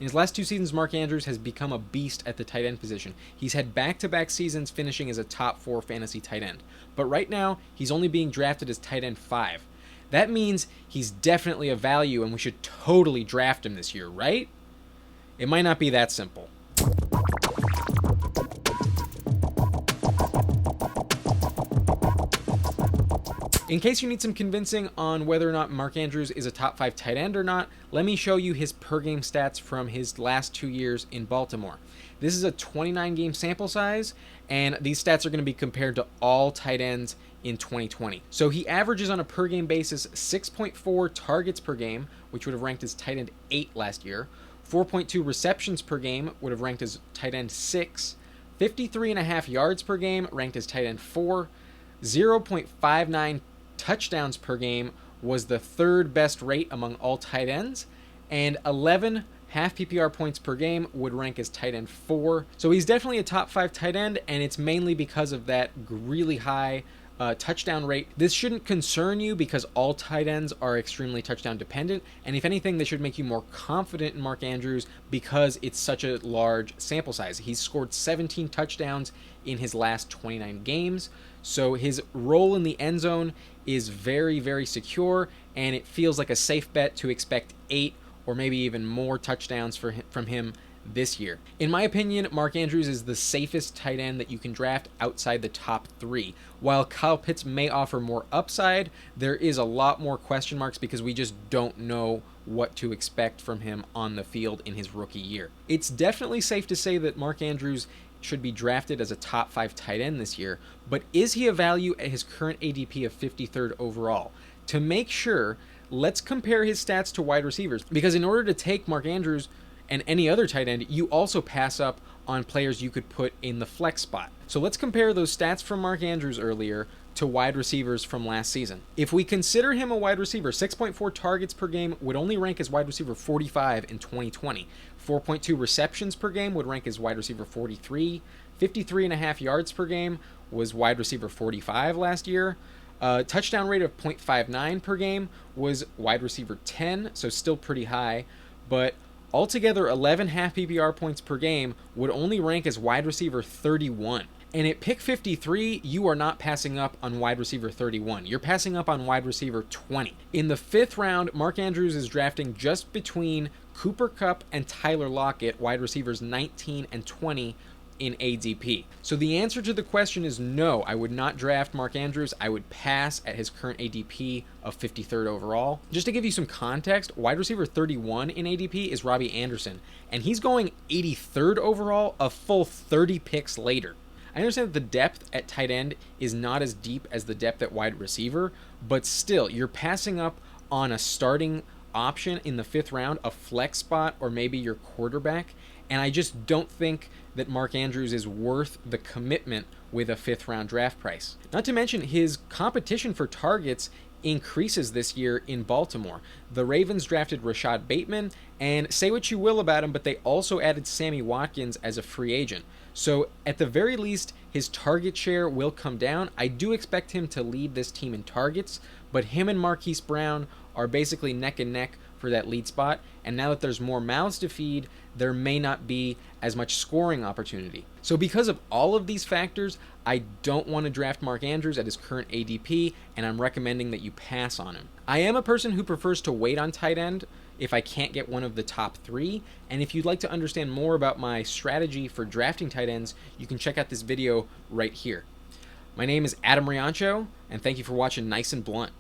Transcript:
In his last 2 seasons, Mark Andrews has become a beast at the tight end position. He's had back-to-back seasons finishing as a top 4 fantasy tight end. But right now, he's only being drafted as tight end 5. That means he's definitely a value and we should totally draft him this year, right? It might not be that simple. In case you need some convincing on whether or not Mark Andrews is a top 5 tight end or not, let me show you his per game stats from his last 2 years in Baltimore. This is a 29 game sample size, and these stats are going to be compared to all tight ends in 2020. So he averages on a per game basis 6.4 targets per game, which would have ranked as tight end 8 last year, 4.2 receptions per game would have ranked as tight end 6, 53.5 yards per game ranked as tight end 4, 0.59 touchdowns per game was the 3rd best rate among all tight ends, and 11 half PPR points per game would rank as tight end 4. So he's definitely a top 5 tight end, and it's mainly because of that really high touchdown rate. This shouldn't concern you because all tight ends are extremely touchdown dependent, and if anything, this should make you more confident in Mark Andrews because it's such a large sample size. He's scored 17 touchdowns in his last 29 games, so his role in the end zone is very, very secure, and it feels like a safe bet to expect 8 or maybe even more touchdowns from him this year. In my opinion, Mark Andrews is the safest tight end that you can draft outside the top 3. While Kyle Pitts may offer more upside, there is a lot more question marks because we just don't know what to expect from him on the field in his rookie year. It's definitely safe to say that Mark Andrews should be drafted as a top 5 tight end this year, but is he a value at his current ADP of 53rd overall? To make sure, let's compare his stats to wide receivers, because in order to take Mark Andrews and any other tight end, you also pass up on players you could put in the flex spot. So let's compare those stats from Mark Andrews earlier to wide receivers from last season. If we consider him a wide receiver, 6.4 targets per game would only rank as wide receiver 45 in 2020. 4.2 receptions per game would rank as wide receiver 43. 53.5 yards per game was wide receiver 45 last year. Touchdown rate of 0.59 per game was wide receiver 10, so still pretty high, but altogether 11 half PPR points per game would only rank as wide receiver 31. And at pick 53, you are not passing up on wide receiver 31. You're passing up on wide receiver 20. In the 5th round, Mark Andrews is drafting just between Cooper Kupp and Tyler Lockett, wide receivers 19 and 20 in ADP. So the answer to the question is no, I would not draft Mark Andrews. I would pass at his current ADP of 53rd overall. Just to give you some context, wide receiver 31 in ADP is Robbie Anderson, and he's going 83rd overall, a full 30 picks later. I understand that the depth at tight end is not as deep as the depth at wide receiver, but still, you're passing up on a starting option in the 5th round, a flex spot, or maybe your quarterback, and I just don't think that Mark Andrews is worth the commitment with a 5th round draft price. Not to mention his competition for targets increases this year in Baltimore. The Ravens drafted Rashad Bateman, and say what you will about him, but they also added Sammy Watkins as a free agent. So at the very least, his target share will come down. I do expect him to lead this team in targets, but him and Marquise Brown are basically neck and neck for that lead spot, and now that there's more mouths to feed, there may not be as much scoring opportunity. So because of all of these factors, I don't want to draft Mark Andrews at his current ADP, and I'm recommending that you pass on him. I am a person who prefers to wait on tight end if I can't get one of the top 3, and if you'd like to understand more about my strategy for drafting tight ends, you can check out this video right here. My name is Adam Riancho, and thank you for watching Nice and Blunt.